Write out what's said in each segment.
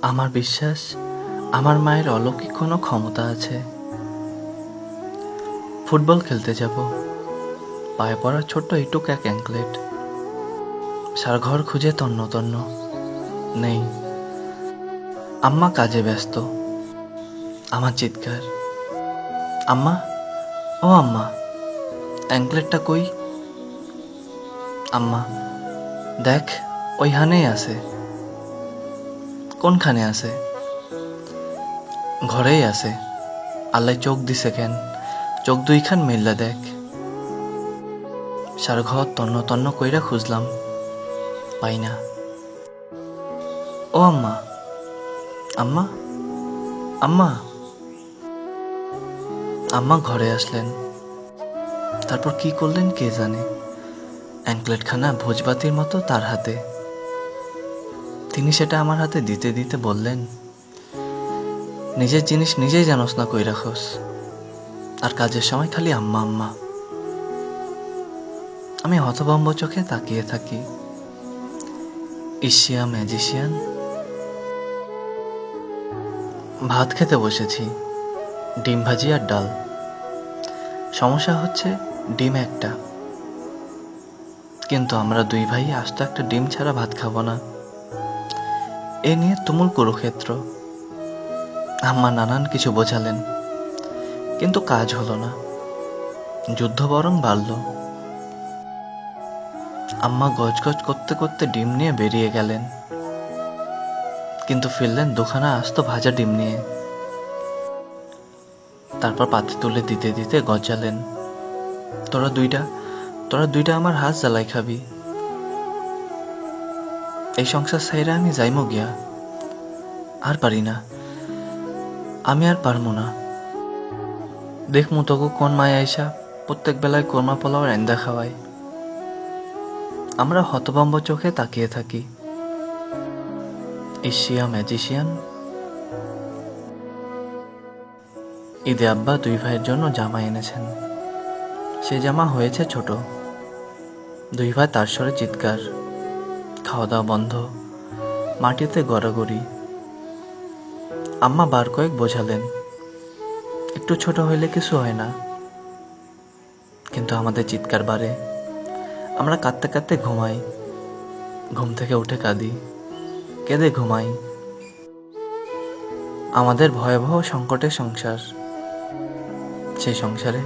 আমার বিশ্বাস আমার মায়ের অলৌকিক কোনো ক্ষমতা আছে। ফুটবল খেলতে যাব, পায়ে পড়া ছোট্ট এইটুক এক অ্যাঙ্কলেট, সারা ঘর খুঁজে তন্ন তন্ন, নেই। আম্মা কাজে ব্যস্ত। আমার চিৎকার, আম্মা, ও আম্মা, অ্যাঙ্কলেটটা কই? আম্মা, দেখ, ওইখানেই আছে। কোনখানে আছে? ঘরেই আছে। আল্লাহ চোখ দিছে কেন? চোখ দুইখান মেললা দেখ। সারা ঘর তন্ন তন্ন কইরা খুঁজলাম, পাই না। ও আম্মা, আম্মা, আম্মা। আম্মা ঘরে আসলেন, তারপর কি করলেন কে জানে। অ্যাঙ্কলেটখানা ভোজবাতির মতো তার হাতে। তিনি সেটা আমার হাতে দিতে দিতে বললেন, নিজের জিনিস নিজেই জানোস না কই রাখোস, আর কাজের সময় খালি আম্মা আম্মা। আমি হতভম্ব চোখে তাকিয়ে থাকি। ইশিয়া ম্যাজিশিয়ান। ভাত খেতে বসেছি, ডিম ভাজি আর ডাল। সমস্যা হচ্ছে ডিম একটা, কিন্তু আমরা দুই ভাই আস্ত একটা ডিম ছাড়া ভাত খাবো না। এ নিয়ে তুমুল কুরুক্ষেত্র। আম্মা নানান কিছু বোঝালেন, কিন্তু কাজ হলো না, যুদ্ধ বরং বাড়ল। আম্মা গজগজ করতে করতে ডিম নিয়ে বেরিয়ে গেলেন, কিন্তু ফিরলেন দুখানা আস্ত ভাজা ডিম নিয়ে। তারপর পাতে তুলে দিতে দিতে গজালেন, তোরা দুইটা আমার হাত জ্বালাই খাবি। এই সংসার ছাইরা আমি যাইমো গিয়া, আর পারি না, আমি আর পারমু না। দেখমু তোকে কোন মায়া আইসা প্রত্যেক বেলায় কোরমা পোলাও রান্দা খাওয়ায়। আমরা হতভম্ব চোখে তাকিয়ে থাকি। ইশিয়া ম্যাজিশিয়ান। ঈদে আব্বা দুই ভাইয়ের জন্য জামা এনেছেন। সে জামা হয়েছে ছোট। দুই ভাই তার স্বরে চিৎকার, খাওয়া দাওয়া বন্ধ, মাটিতে গড়াগড়ি। আম্মা বার কয়েক বোঝালেন, একটু ছোট হইলে কিছু হয় না, কিন্তু আমাদের চিৎকার বাড়ে। আমরা কাঁদতে কাঁদতে ঘুমাই, ঘুম থেকে উঠে কাঁদি, কেঁদে ঘুমাই। আমাদের ভয়াবহ সংকটের সংসার। সেই সংসারে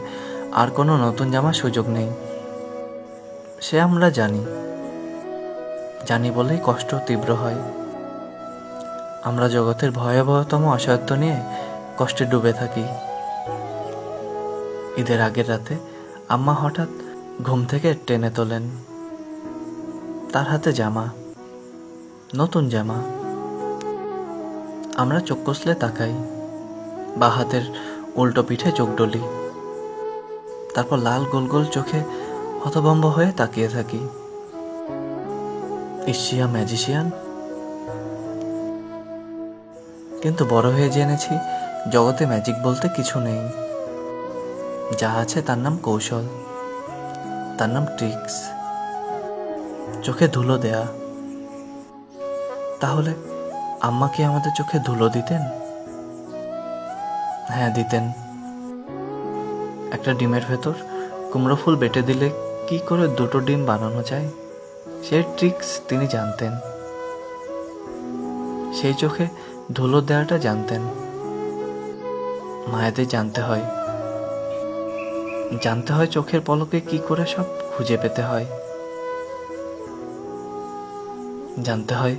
আর কোনো নতুন জামার সুযোগ নেই, সে আমরা জানি। জানি বলেই কষ্ট তীব্র হয়। আমরা জগতের ভয়াবহতম অসহায়ত্ব নিয়ে কষ্টে ডুবে থাকি। ঈদের আগের রাতে আম্মা হঠাৎ ঘুম থেকে টেনে তোলেন। তার হাতে জামা, নতুন জামা। আমরা চোখ কষলে তাকাই, বা হাতের উল্টো পিঠে চোখ ডলি। তারপর লাল গোল গোল চোখে হতভম্ব হয়ে তাকিয়ে থাকি। ইশিয়া ম্যাজিশিয়ান। কিন্তু বড় হয়ে জেনেছি জগতে ম্যাজিক বলতে কিছু নেই। যা আছে তার নাম কৌশল, তার নাম ট্রিক্স, চোখে ধুলো দেয়া। তাহলে আম্মা কি আমাদের চোখে ধুলো দিতেন? হ্যাঁ, দিতেন। একটা ডিমের ভেতর কুমড়ো ফুল বেটে দিলে কি করে দুটো ডিম বানানো যায়, সেই ট্রিক্স তিনি জানতেন। সেই চোখে ধুলো দেওয়াটা জানতেন। মায়েদের জানতে হয় চোখের পলকে কি করে সব খুঁজে পেতে হয়। জানতে হয়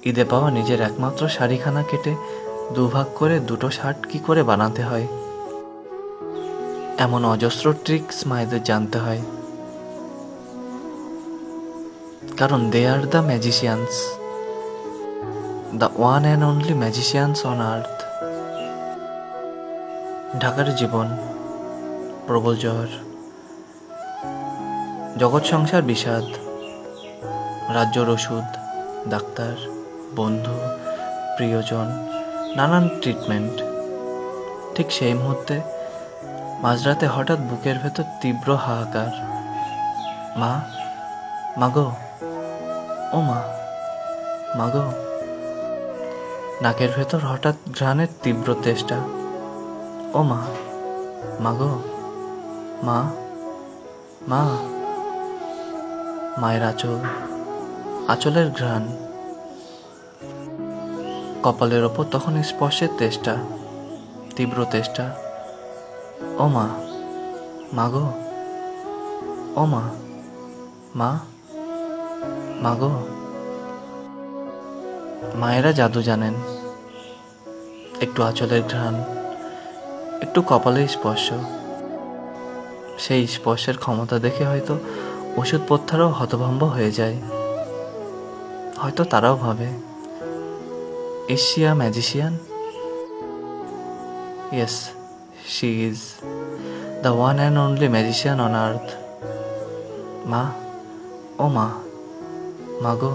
ঈদে পাওয়া নিজের একমাত্র শাড়িখানা কেটে দুভাগ করে দুটো শার্ট কি করে বানাতে হয়। এমন অজস্র ট্রিক্স মায়েদের জানতে হয়, কারণ they are the magicians, the one and only magicians on earth. ঢাকার জীবন, প্রবল জ্বর, জগৎ সংসার বিষাদ, রাজ্যর ওষুধ, ডাক্তার, বন্ধু, প্রিয়জন, নানান ট্রিটমেন্ট। ঠিক সেই মুহূর্তে মাঝরাতে হঠাৎ বুকের ভেতর তীব্র হাহাকার। মা, মাগো, ও মা, মাগো। নাকের ভেতর হঠাৎ ঘ্রাণের তীব্র তেষ্টা। ও মা, মাগো, মা, মা। মায়ের আঁচলের ঘ্রাণ, কপালের ওপর তখন স্পর্শের তেষ্টা, তীব্র তেষ্টা। ও মা, মাগো, ও মা, মা, মাগো। মায়েরা জাদু জানেন। একটু আঁচলের ঘ্রাণ, একটু কপালের স্পর্শ, সেই স্পর্শের ক্ষমতা দেখে হয়তো ওষুধ পথ্যারাও হতভম্ব হয়ে যায়। হয়তো তারাও ভাবে, is she a magician? Yes, she is the one and only magician on earth. মা, ও মা, মাগো।